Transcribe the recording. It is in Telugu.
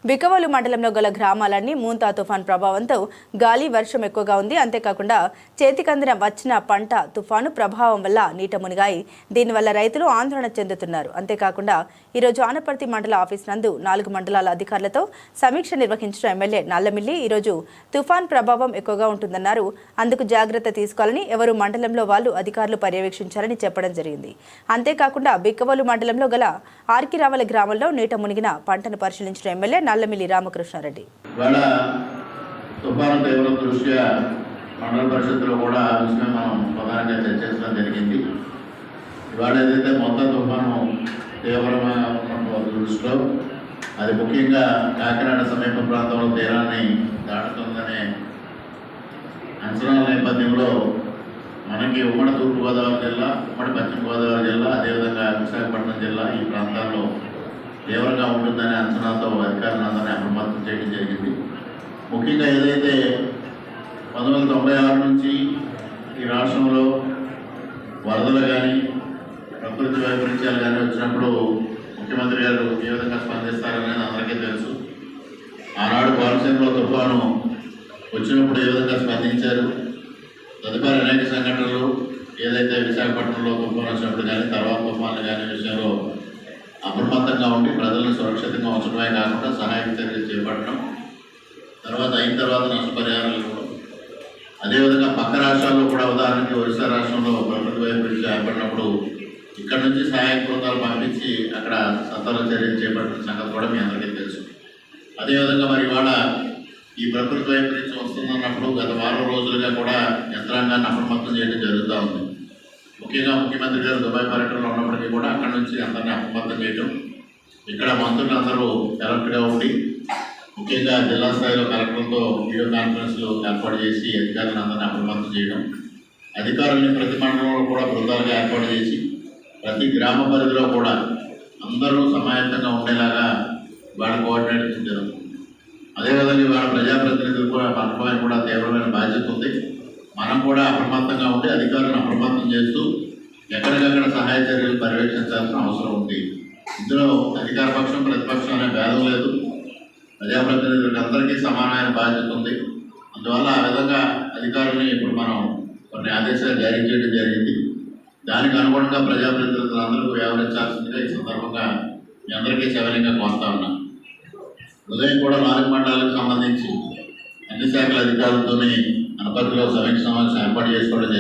బికవోలు మండలంలో గల గ్రామాలన్నీ మూంతా తుఫాన్ ప్రభావంతో గాలి వర్షం ఎక్కువగా ఉంది. అంతేకాకుండా చేతికందిన వచ్చిన పంట తుఫాను ప్రభావం వల్ల నీట మునిగాయి. దీనివల్ల రైతులు ఆందోళన చెందుతున్నారు. అంతేకాకుండా ఈరోజు ఆనపర్తి మండల ఆఫీస్ నందు 4 మండలాల అధికారులతో సమీక్ష నిర్వహించిన ఎమ్మెల్యే నల్లమిల్లి ఈరోజు తుఫాన్ ప్రభావం ఎక్కువగా ఉంటుందన్నారు. అందుకు జాగ్రత్త తీసుకోవాలని ఎవరు మండలంలో వాళ్ళు అధికారులు పర్యవేక్షించాలని చెప్పడం జరిగింది. అంతేకాకుండా బికవోలు మండలంలో గల ఆర్కిరావల గ్రామంలో నీట మునిగిన పంటను పరిశీలించిన ఎమ్మెల్యే నల్లమిల్లి రామకృష్ణారెడ్డి తుఫాను తీవ్ర దృష్ట్యా మండల పరిషత్తులో కూడా ఆ విషయం మనం ప్రధానంగా చర్చించడం జరిగింది. ఇవాళ ఏదైతే మొత్తం తుఫాను తీవ్రమైన దృష్టిలో అది ముఖ్యంగా కాకినాడ సమీప ప్రాంతంలో తీరాన్ని దాటుతుందనే అంచనాల నేపథ్యంలో మనకి ఉమ్మడి తూర్పుగోదావరి జిల్లా, ఉమ్మడి పశ్చిమ గోదావరి జిల్లా, అదేవిధంగా విశాఖపట్నం జిల్లా ఈ ప్రాంతాల్లో తీవ్రంగా ఉంటుందనే అంచనాతో అధికారులందరినీ అప్రమత్తం చేయడం జరిగింది. ముఖ్యంగా ఏదైతే 1996 నుంచి ఈ రాష్ట్రంలో వరదలు కానీ ప్రకృతి వైపరీత్యాలు కానీ వచ్చినప్పుడు ముఖ్యమంత్రి గారు ఏ విధంగా స్పందిస్తారనేది అందరికీ తెలుసు. ఆనాడు కోనసీమలో తుఫాను వచ్చినప్పుడు ఏ విధంగా స్పందించారు, తదుపరి అనేక సంఘటనలు ఏదైతే విశాఖపట్నంలో తుఫాను వచ్చినప్పుడు కానీ తర్వాత తుఫాన్లు కానీ విషయంలో అప్రమత్తంగా ఉండి ప్రజలను సురక్షితంగా ఉంచడమే కాకుండా సహాయక చర్యలు చేపట్టడం, తర్వాత అయిన తర్వాత నష్టపరిహారాలు ఇవ్వడం, అదేవిధంగా పక్క రాష్ట్రాల్లో కూడా ఉదాహరణకి ఒరిస్సా రాష్ట్రంలో ప్రకృతి వైపరీత్యం ఏర్పడినప్పుడు ఇక్కడ నుంచి సహాయక బృందాలు పంపించి అక్కడ సత్వర చర్యలు చేపట్టిన సంగతి కూడా మీ అందరికీ తెలుసు. అదేవిధంగా మరి ఇవాళ ఈ ప్రకృతి వైపరీత్యం వస్తుందన్నప్పుడు గత వారం రోజులుగా కూడా యంత్రాంగాన్ని అప్రమత్తం చేయడం జరుగుతూ ఉంది. ముఖ్యంగా ముఖ్యమంత్రి గారు దుబాయ్ పర్యటనలో ఉన్నప్పటికీ కూడా అక్కడి నుంచి అందరినీ అప్రమత్తం చేయడం, ఇక్కడ మంత్రులు అందరూ అలర్ట్గా ఉండి ముఖ్యంగా జిల్లా స్థాయిలో కలెక్టర్లతో వీడియో కాన్ఫరెన్స్లు ఏర్పాటు చేసి అధికారులను అందరినీ అప్రమత్తం చేయడం, అధికారులని ప్రతి మండలంలో కూడా బృందాలుగా ఏర్పాటు చేసి ప్రతి గ్రామ పరిధిలో కూడా అందరూ సమాయత్తంగా ఉండేలాగా వాళ్ళ కోఆర్డినేట్ చేశారు. అదేవిధంగా ఇవాళ ప్రజాప్రతినిధులు కూడా మనపైన కూడా తీవ్రమైన బాధ్యత ఉంది. మనం కూడా అప్రమత్తంగా ఉండి అధికారులను అప్రమత్తం చేస్తూ ఎక్కడికక్కడ సహాయ చర్యలు పర్యవేక్షించాల్సిన అవసరం ఉంది. ఇందులో అధికార పక్షం ప్రతిపక్షం అనే భేదం లేదు. ప్రజాప్రతినిధులకు అందరికీ సమానమైన బాధ్యత ఉంది. అందువల్ల ఆ విధంగా అధికారులని ఇప్పుడు మనం కొన్ని ఆదేశాలు జారీ చేయడం జరిగింది. దానికి అనుగుణంగా ప్రజాప్రతినిధులందరూ వ్యవహరించాల్సిందిగా ఈ సందర్భంగా మీ అందరికీ సవినయంగా కోరుతా ఉన్నాం. ఉదయం కూడా 4 మండలాలకు సంబంధించి అన్ని శాఖల అధికారులతోనే అనపర్తిలో సమీక్ష సమావేశం ఏర్పాటు చేసుకోవడం